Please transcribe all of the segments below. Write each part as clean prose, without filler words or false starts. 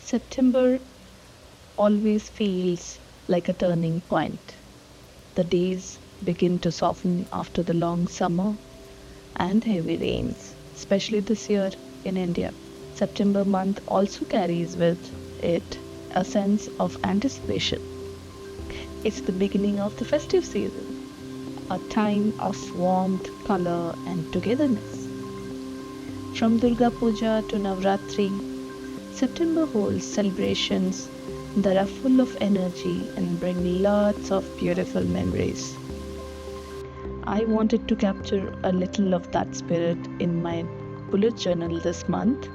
September always feels like a turning point. The days begin to soften after the long summer and heavy rains, especially this year in India. September month also carries with it a sense of anticipation. It's the beginning of the festive season, a time of warmth, color, and togetherness. From Durga Puja to Navratri, September holds celebrations that are full of energy and bring lots of beautiful memories. I wanted to capture a little of that spirit in my bullet journal this month,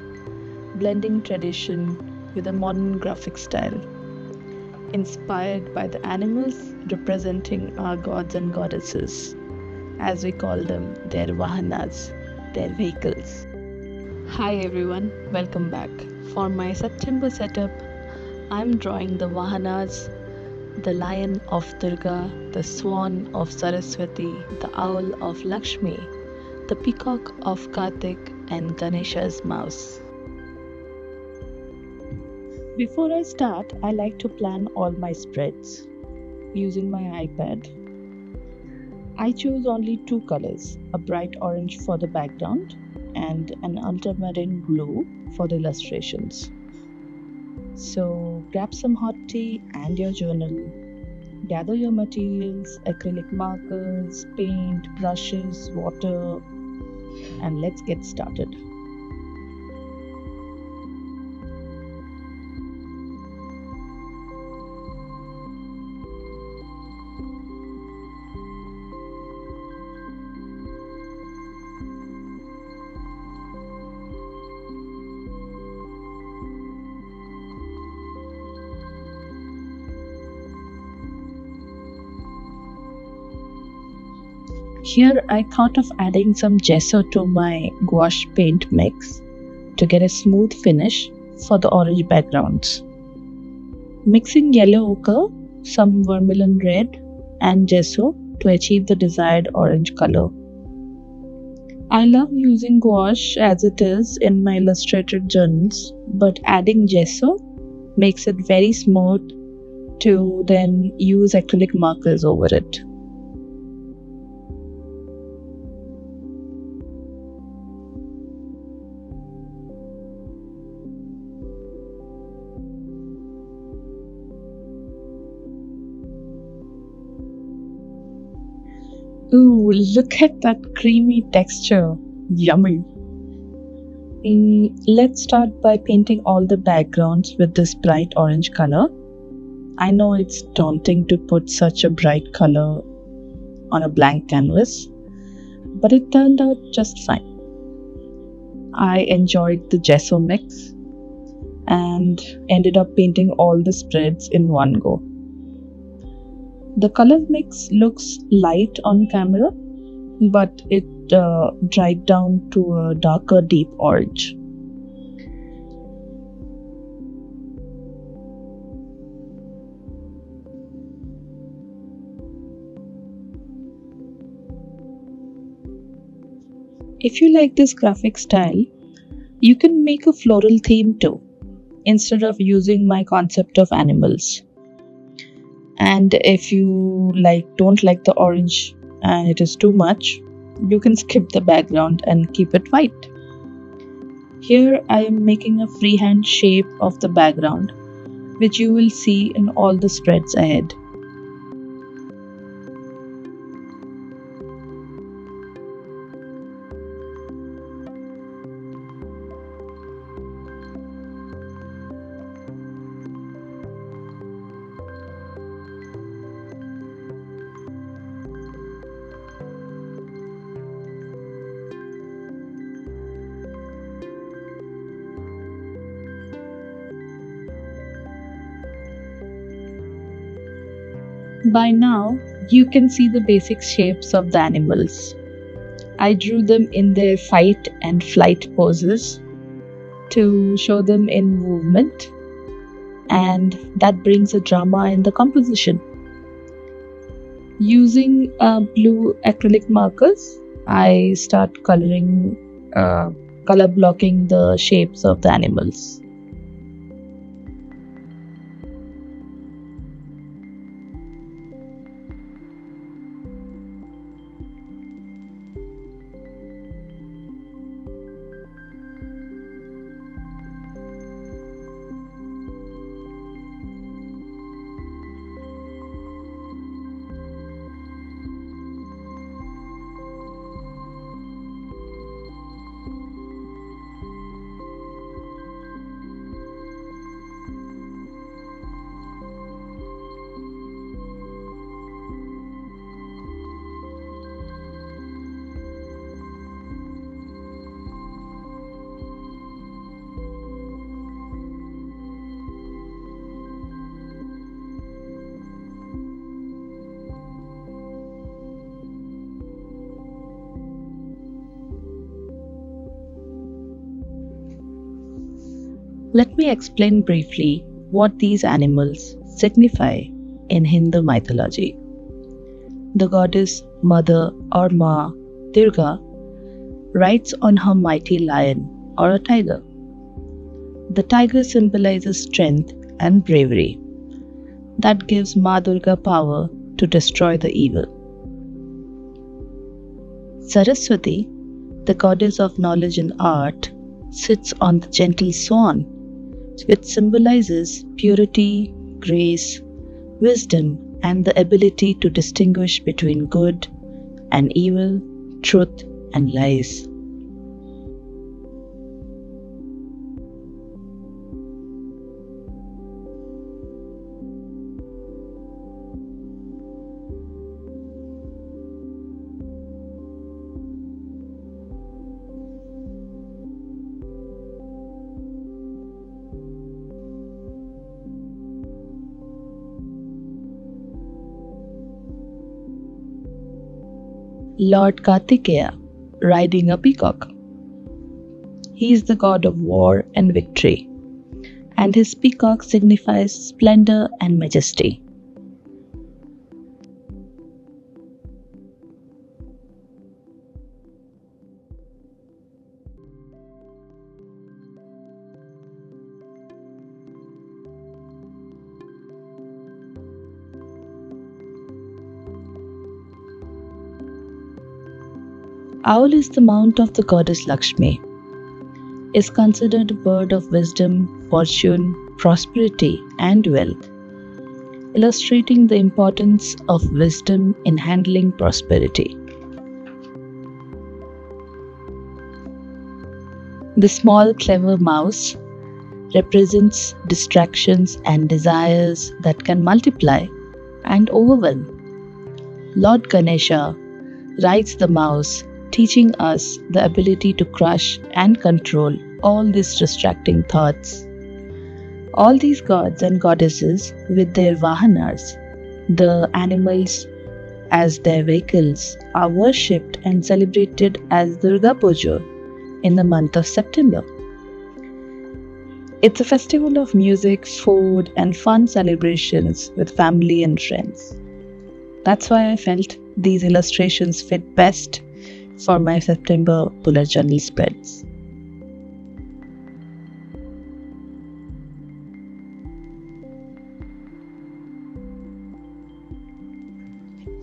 blending tradition with a modern graphic style, inspired by the animals representing our gods and goddesses, as we call them, their vahanas, their vehicles. Hi everyone, welcome back. For my September setup, I'm drawing the vahanas, the lion of Durga, the swan of Saraswati, the owl of Lakshmi, the peacock of Kartik, and Ganesha's mouse. Before I start, I like to plan all my spreads using my iPad. I chose only two colors, a bright orange for the background and an ultramarine blue for the illustrations. So grab some hot tea and your journal. Gather your materials, acrylic markers, paint, brushes, water, and let's get started. Here I thought of adding some gesso to my gouache paint mix to get a smooth finish for the orange backgrounds. Mixing yellow ochre, some vermilion red and gesso to achieve the desired orange color. I love using gouache as it is in my illustrated journals, but adding gesso makes it very smooth to then use acrylic markers over it. Ooh, look at that creamy texture. Yummy. Let's start by painting all the backgrounds with this bright orange color. I know it's daunting to put such a bright color on a blank canvas, but it turned out just fine. I enjoyed the gesso mix and ended up painting all the spreads in one go. The color mix looks light on camera, but it dried down to a darker deep orange. If you like this graphic style, you can make a floral theme too, instead of using my concept of animals. And if you don't like the orange and it is too much, you can skip the background and keep it white. Here I am making a freehand shape of the background, which you will see in all the spreads ahead. By now, you can see the basic shapes of the animals. I drew them in their fight and flight poses to show them in movement, and that brings a drama in the composition. Using blue acrylic markers, I start color blocking the shapes of the animals. Let me explain briefly what these animals signify in Hindu mythology. The goddess Mother or Ma, Durga, rides on her mighty lion or a tiger. The tiger symbolizes strength and bravery that gives Ma Durga power to destroy the evil. Saraswati, the goddess of knowledge and art, sits on the gentle swan, which symbolizes purity, grace, wisdom, and the ability to distinguish between good and evil, truth and lies. Lord Kartikeya, riding a peacock. He is the god of war and victory, and his peacock signifies splendor and majesty. Owl is the mount of the goddess Lakshmi, is considered a bird of wisdom, fortune, prosperity, and wealth, illustrating the importance of wisdom in handling prosperity. The small, clever mouse represents distractions and desires that can multiply and overwhelm. Lord Ganesha rides the mouse, teaching us the ability to crush and control all these distracting thoughts. All these gods and goddesses with their vahanas, the animals as their vehicles, are worshipped and celebrated as Durga Puja in the month of September. It's a festival of music, food, and fun celebrations with family and friends. That's why I felt these illustrations fit best for my September bullet journal spreads.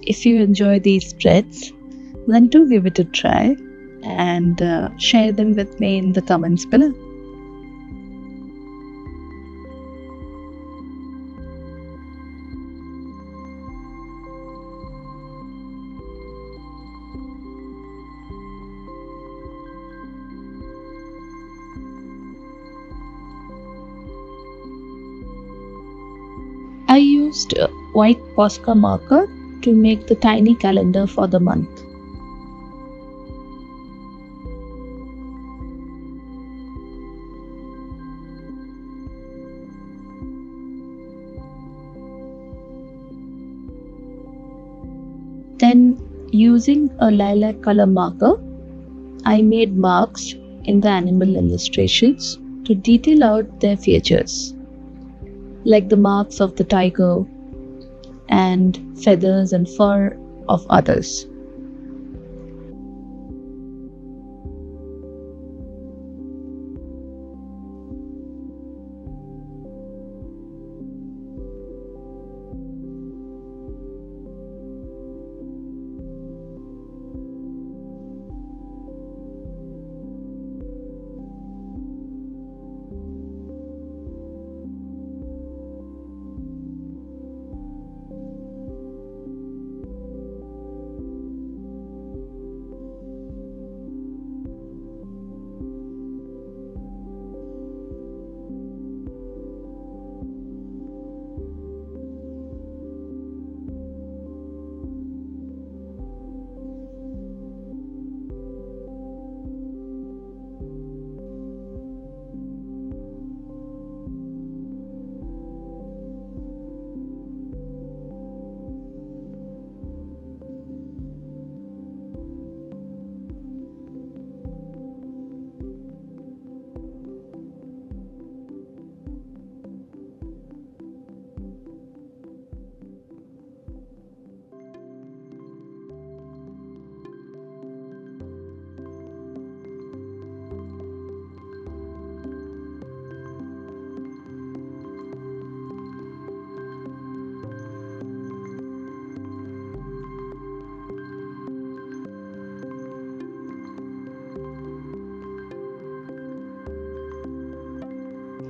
If you enjoy these spreads, then do give it a try and share them with me in the comments below. I used a white Posca marker to make the tiny calendar for the month. Then, using a lilac color marker, I made marks in the animal illustrations to detail out their features, like the marks of the tiger and feathers and fur of others.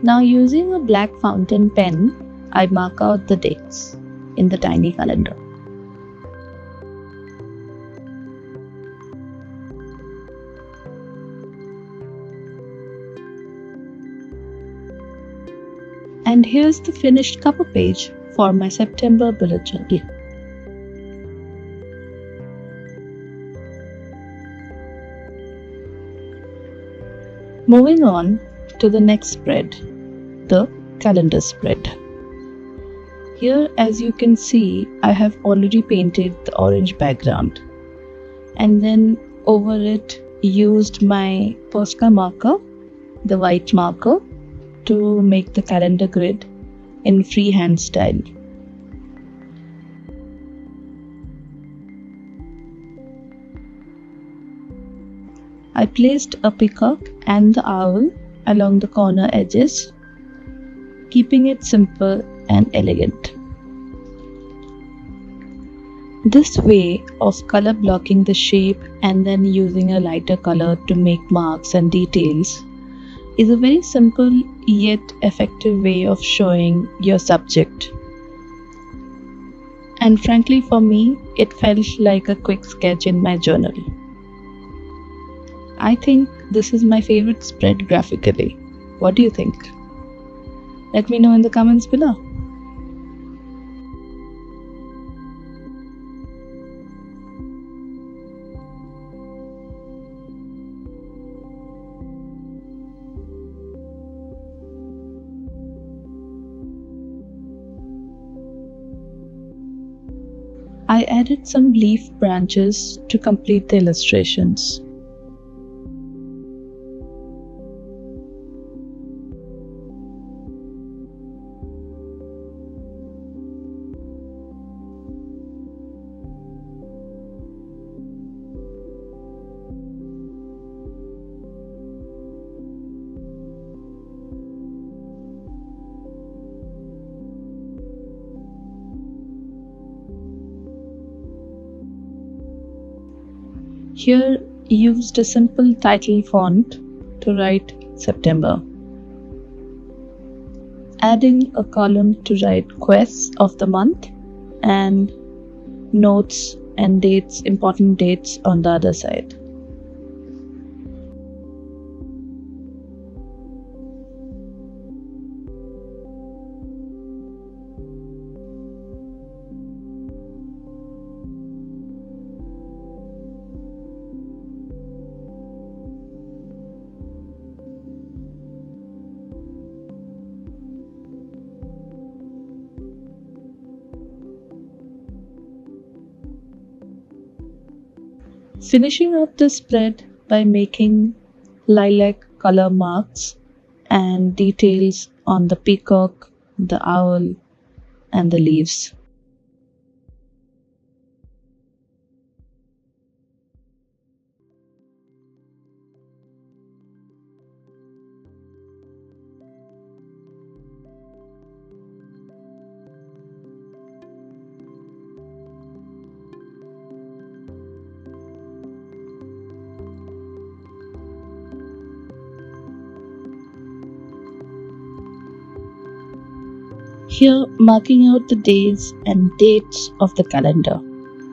Now, using a black fountain pen, I mark out the dates in the tiny calendar. And here's the finished cover page for my September bulletin. Moving on to the next spread, the calendar spread. Here, as you can see, I have already painted the orange background and then over it used my Posca marker, the white marker, to make the calendar grid in freehand style. I placed a peacock and the owl along the corner edges, keeping it simple and elegant. This way of color blocking the shape and then using a lighter color to make marks and details is a very simple yet effective way of showing your subject. And frankly, for me, it felt like a quick sketch in my journal. I think this is my favorite spread graphically. What do you think? Let me know in the comments below. I added some leaf branches to complete the illustrations. Here used a simple title font to write September. Adding a column to write quests of the month and notes and dates, important dates on the other side. Finishing up the spread by making lilac color marks and details on the peacock, the owl, and the leaves. Here, marking out the days and dates of the calendar,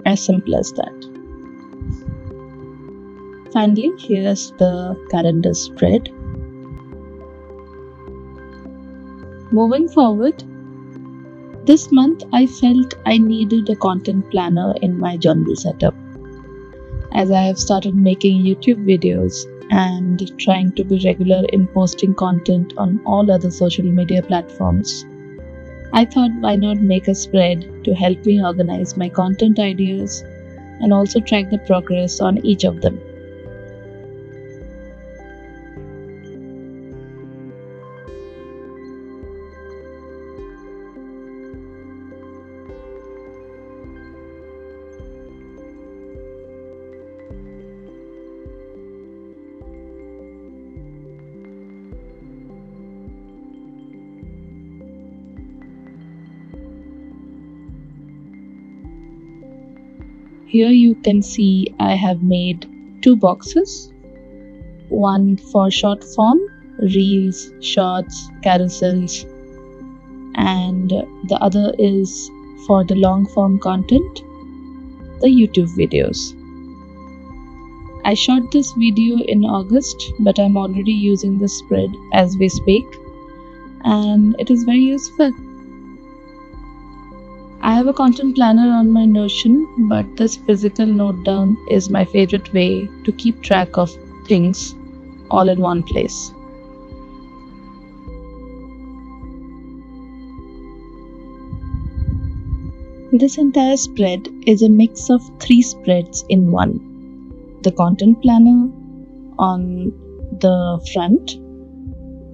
as simple as that. Finally, here's the calendar spread. Moving forward, this month I felt I needed a content planner in my journal setup. As I have started making YouTube videos and trying to be regular in posting content on all other social media platforms, I thought, why not make a spread to help me organize my content ideas and also track the progress on each of them. Here you can see I have made two boxes, one for short form, reels, shorts, carousels, and the other is for the long form content, the YouTube videos. I shot this video in August, but I'm already using the spread as we speak, and it is very useful. I have a content planner on my Notion, but this physical note down is my favorite way to keep track of things all in one place. This entire spread is a mix of 3 spreads in one. The content planner on the front,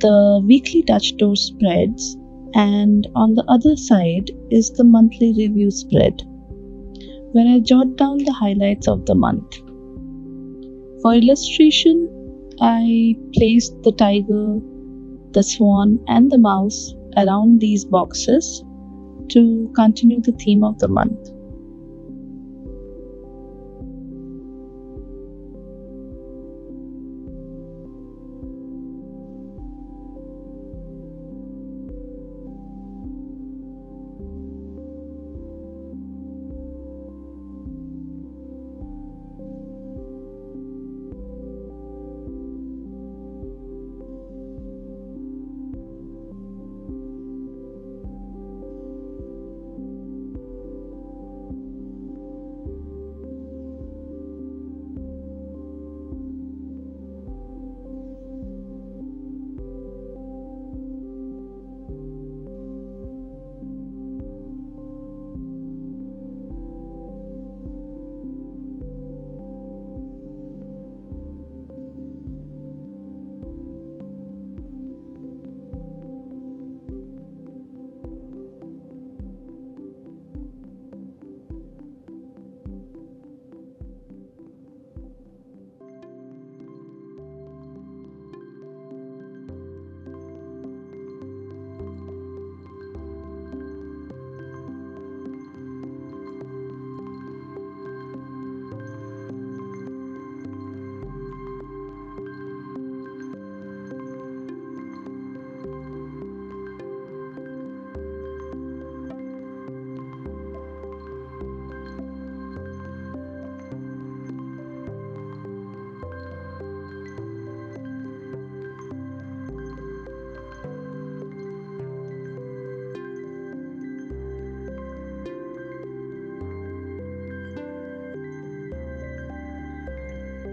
the weekly touch door spreads, and on the other side is the monthly review spread, where I jot down the highlights of the month. For illustration, I placed the tiger, the swan, and the mouse around these boxes to continue the theme of the month.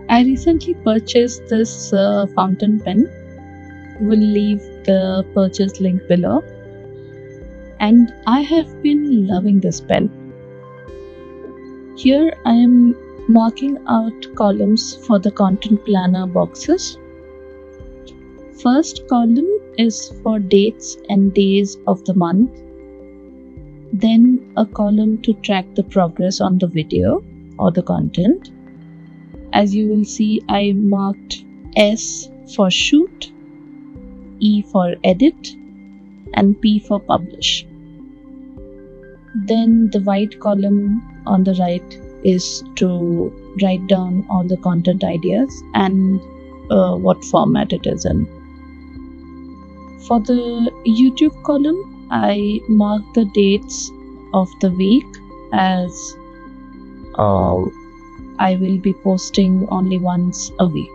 I recently purchased this fountain pen. We'll leave the purchase link below. And I have been loving this pen. Here I am marking out columns for the content planner boxes. First column is for dates and days of the month. Then a column to track the progress on the video or the content. As you will see, I marked S for shoot, E for edit, and P for publish. Then the white column on the right is to write down all the content ideas and what format it is in. For the YouTube column, I marked the dates of the week as I will be posting only once a week.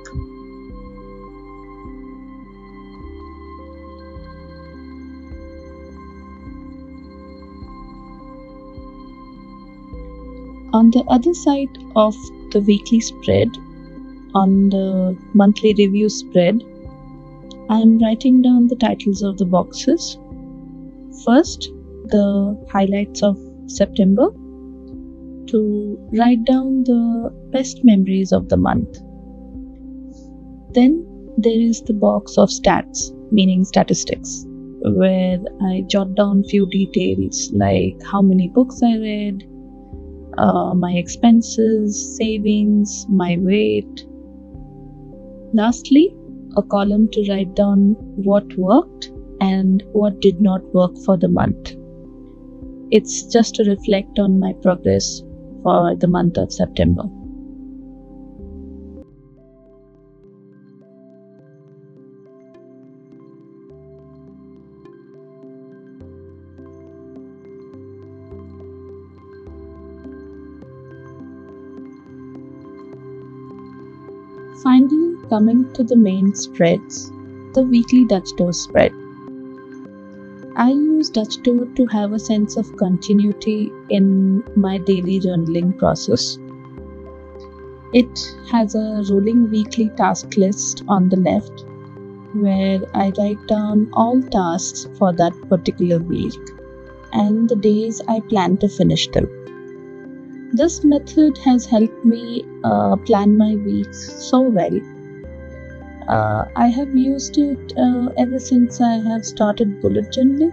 On the other side of the weekly spread, on the monthly review spread, I am writing down the titles of the boxes. First, the highlights of September, to write down the best memories of the month. Then there is the box of stats, meaning statistics, where I jot down few details like how many books I read, my expenses, savings, my weight. Lastly, a column to write down what worked and what did not work for the month. It's just to reflect on my progress for the month of September. coming to the main spreads, the weekly Dutch toast spread. I use Dutch toast to have a sense of continuity in my daily journaling process. It has a rolling weekly task list on the left where I write down all tasks for that particular week and the days I plan to finish them. This method has helped me plan my weeks so well. I have used it ever since I have started bullet journaling.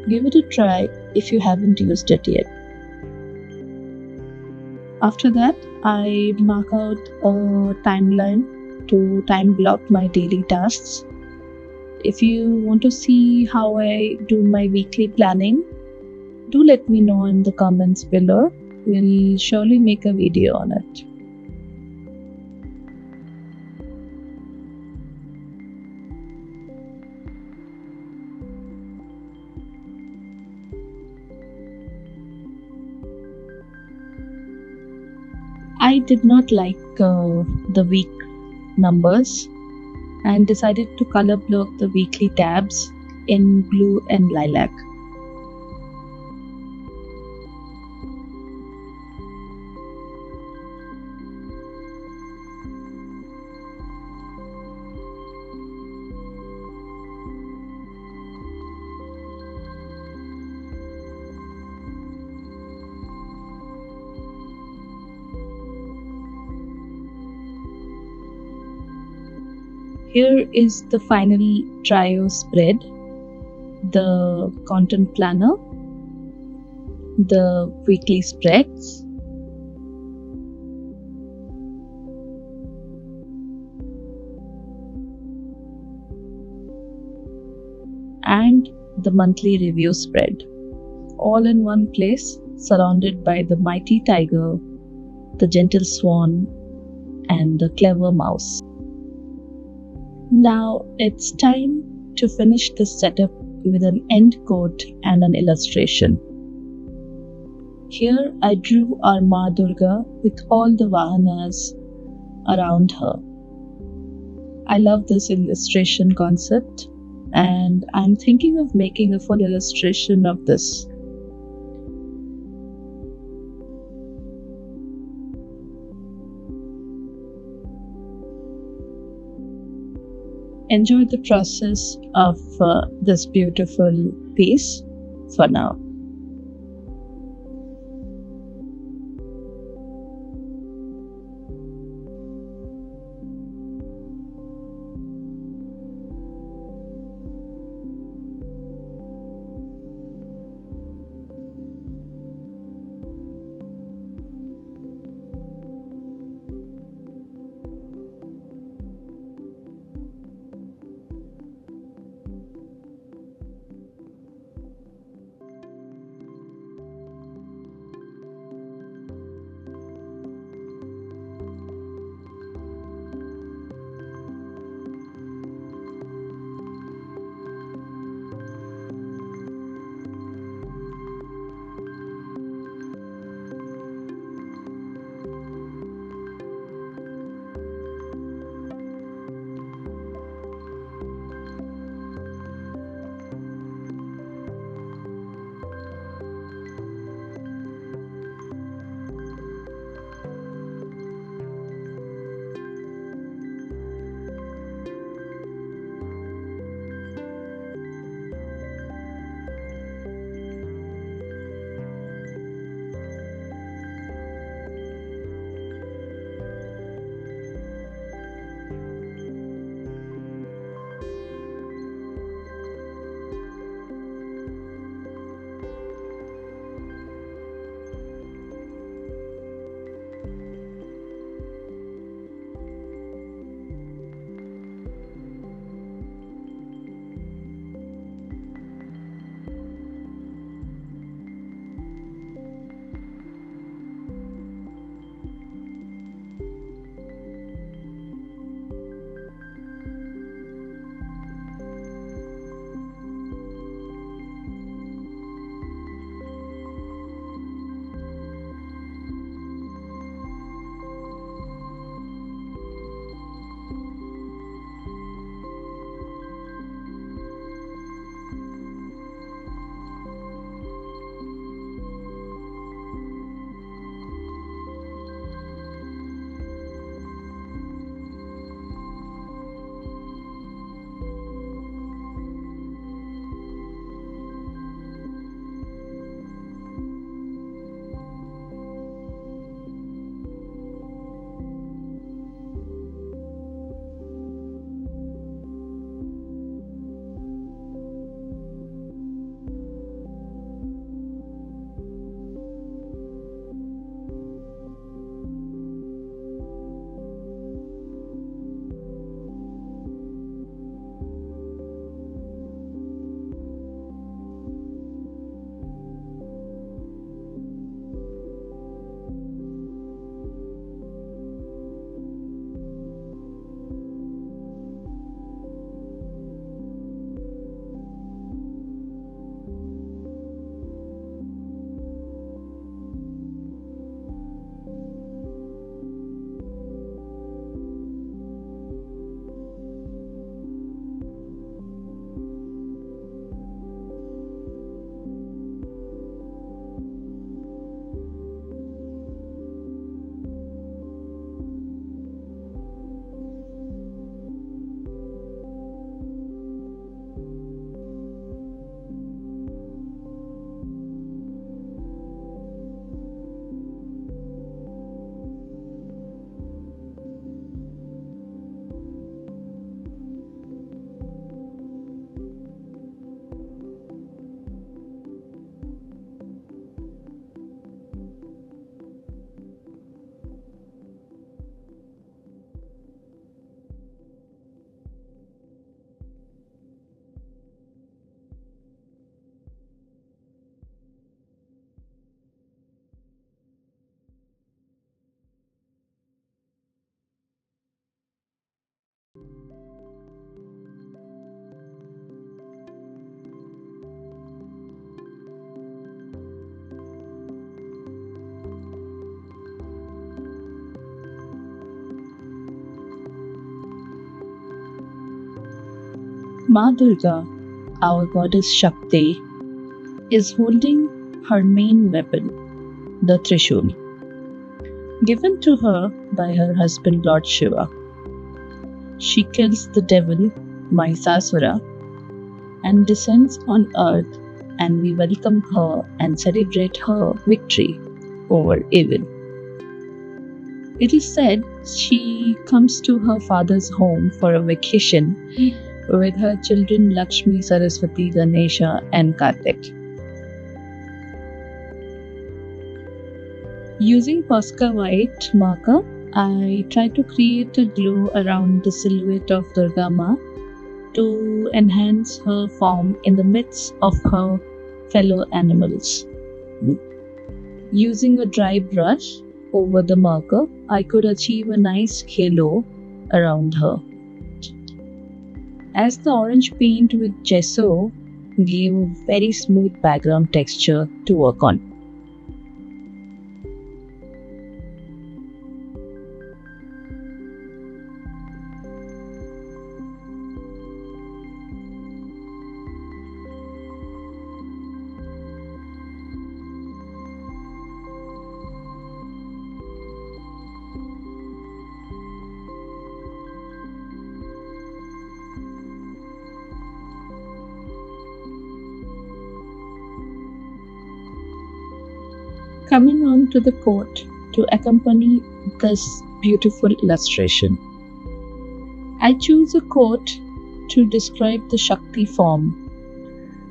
Give it a try if you haven't used it yet. After that, I mark out a timeline to time block my daily tasks. If you want to see how I do my weekly planning, do let me know in the comments below. We'll surely make a video on it. I did not like the week numbers and decided to color block the weekly tabs in blue and lilac. Here is the final trio spread, the content planner, the weekly spreads, and the monthly review spread, all in one place, surrounded by the mighty tiger, the gentle swan, and the clever mouse. Now it's time to finish this setup with an end quote and an illustration. Here I drew our Ma Durga with all the vahanas around her. I love this illustration concept and I'm thinking of making a full illustration of this. Enjoy the process of this beautiful piece for now. Ma Durga, our goddess Shakti, is holding her main weapon, the Trishul, given to her by her husband Lord Shiva. She kills the devil, Mahisasura, and descends on earth, and we welcome her and celebrate her victory over evil. It is said she comes to her father's home for a vacation with her children Lakshmi, Saraswati, Ganesha, and Kartik. Using Posca white marker, I try to create a glow around the silhouette of Durga Ma to enhance her form in the midst of her fellow animals. Using a dry brush over the marker, I could achieve a nice halo around her. As the orange paint with gesso gave a very smooth background texture to work on. Coming on to the quote to accompany this beautiful illustration. I choose a quote to describe the Shakti form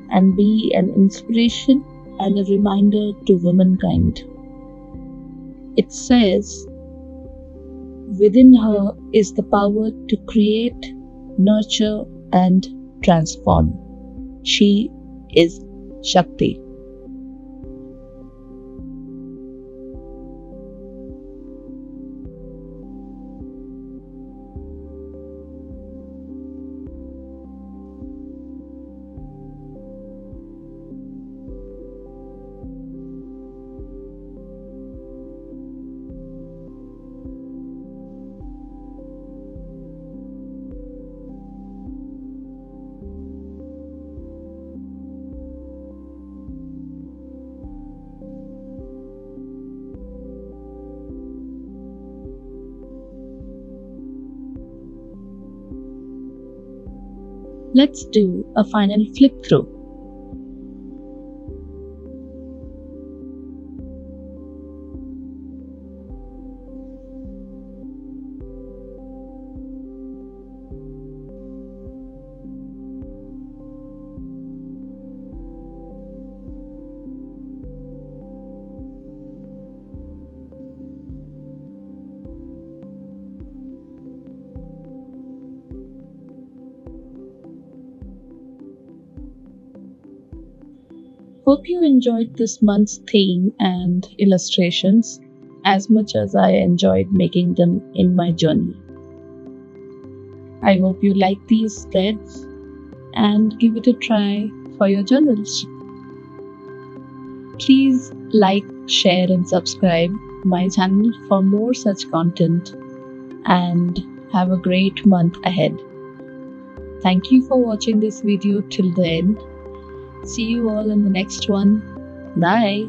and be an inspiration and a reminder to womankind. It says, within her is the power to create, nurture, and transform. She is Shakti. Let's do a final flip through. Hope you enjoyed this month's theme and illustrations as much as I enjoyed making them in my journey. I hope you like these spreads and give it a try for your journals. Please like, share and subscribe my channel for more such content and have a great month ahead. Thank you for watching this video till the end. See you all in the next one. Bye.